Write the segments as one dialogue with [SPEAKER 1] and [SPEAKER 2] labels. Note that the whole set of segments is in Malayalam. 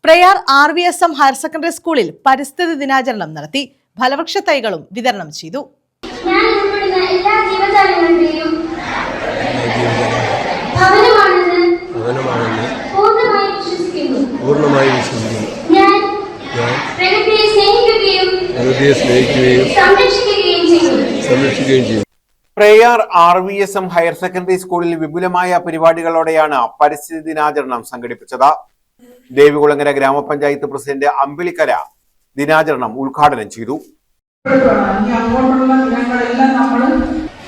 [SPEAKER 1] പ്രയാർ RVSM ഹയർ സെക്കൻഡറി സ്കൂളിൽ പരിസ്ഥിതി ദിനാചരണം നടത്തി. ഫലവൃക്ഷ തൈകളും വിതരണം ചെയ്തു.
[SPEAKER 2] ഞാൻ ഉൾപ്പെടുന്ന എല്ലാ ജീവജാലങ്ങളുടെയും ഭവനമാണെന്ന് പൂർണ്ണമായി വിശ്വസിക്കുന്നു. ഞാൻ പ്രകൃതിയെ സ്നേഹിക്കുകയും സംരക്ഷിക്കുകയും ചെയ്യും.
[SPEAKER 3] പ്രയാർ RVSM ഹയർ സെക്കൻഡറി സ്കൂളിൽ വിപുലമായ പരിപാടികളോടെയാണ് പരിസ്ഥിതി ദിനാചരണം സംഘടിപ്പിച്ചത്. ദേവികുളങ്ങര ഗ്രാമപഞ്ചായത്ത് പ്രസിഡന്റ് അമ്പിളിക്കര ദിനാചരണം ഉദ്ഘാടനം ചെയ്തു.
[SPEAKER 4] അങ്ങോട്ടുള്ള ദിനങ്ങളെല്ലാം നമ്മൾ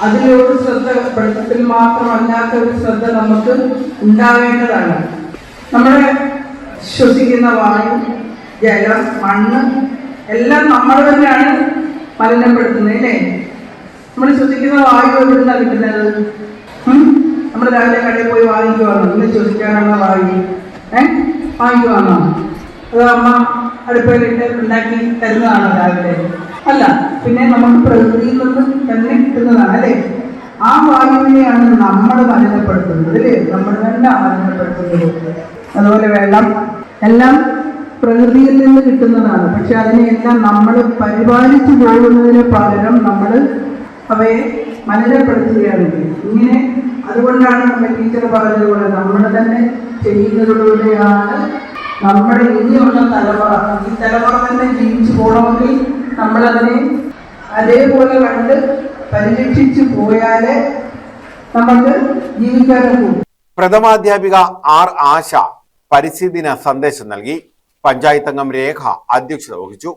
[SPEAKER 4] അതിലൊരു ശ്രദ്ധ പഠിത്തത്തിൽ മാത്രമല്ലാത്ത ഒരു ശ്രദ്ധ നമുക്ക് ഉണ്ടാവേണ്ടതാണ്. നമ്മുടെ ശ്വസിക്കുന്ന വായു, ജലം, മണ്ണ് എല്ലാം നമ്മൾ തന്നെയാണ് മലിനപ്പെടുത്തുന്നത് അല്ലേ? നമ്മൾ ശ്വസിക്കുന്ന വായു എവിടെ നിന്നാണ് കിട്ടുന്നത്? നമ്മൾ രാവിലെ കടയിൽ പോയി വാങ്ങിക്കുവാണോ? ഇന്ന് ശ്വസിക്കാനുള്ള വായു വാങ്ങിക്കുവാണോ? അത് അമ്മ അടുപ്പയിലിട്ട് ഉണ്ടാക്കി തരുന്നതാണോ രാവിലെ? അല്ല, പിന്നെ നമുക്ക് പ്രകൃതിയിൽ നിന്ന് തന്നെ കിട്ടുന്നതാണ് അല്ലേ? ആ വായുവിനെയാണ് നമ്മൾ മലിനപ്പെടുത്തുന്നത് അല്ലേ? നമ്മൾ തന്നെ മലിനപ്പെടുത്തുന്നത്. അതുപോലെ വെള്ളം എല്ലാം പ്രകൃതിയിൽ നിന്ന് കിട്ടുന്നതാണ്. പക്ഷെ അതിനെയെല്ലാം നമ്മൾ പരിപാലിച്ചു പോകുന്നതിന് പകരം നമ്മൾ അവയെ മലിനപ്പെടുത്തുകയാണ് ഇങ്ങനെ. അതുകൊണ്ടാണ് നമ്മുടെ ടീച്ചർ പറഞ്ഞതുപോലെ നമ്മൾ തന്നെ ചെയ്യുന്നതിലൂടെയാണ് നമ്മുടെ ഇനിയുള്ള തലമുറ, ഈ തലമുറ തന്നെ ജീവിച്ചു പോകണമെങ്കിൽ നമ്മളതിനെ അതേപോലെ കണ്ട് പരിരക്ഷിച്ചു പോയാലേ നമുക്ക് ജീവിക്കാനും.
[SPEAKER 3] പ്രഥമാധ്യാപിക R ആശ പരിസ്ഥിതി ദിന സന്ദേശം നൽകി. പഞ്ചായത്ത് അംഗം രേഖ അധ്യക്ഷത വഹിച്ചു.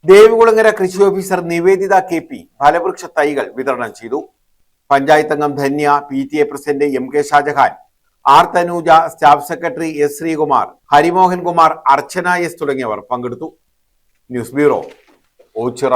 [SPEAKER 3] ദേവികുളങ്ങര കൃഷി ഓഫീസർ നിവേദിത KP ഫലവൃക്ഷ തൈകൾ വിതരണം ചെയ്തു. പഞ്ചായത്ത് അംഗം Dhanya, PTA president MK Shajahan, R Thanuja, staff secretary S Sreekumar, Harimohan Kumar, Archana S തുടങ്ങിയവർ പങ്കെടുത്തു. News bureau, Ochira.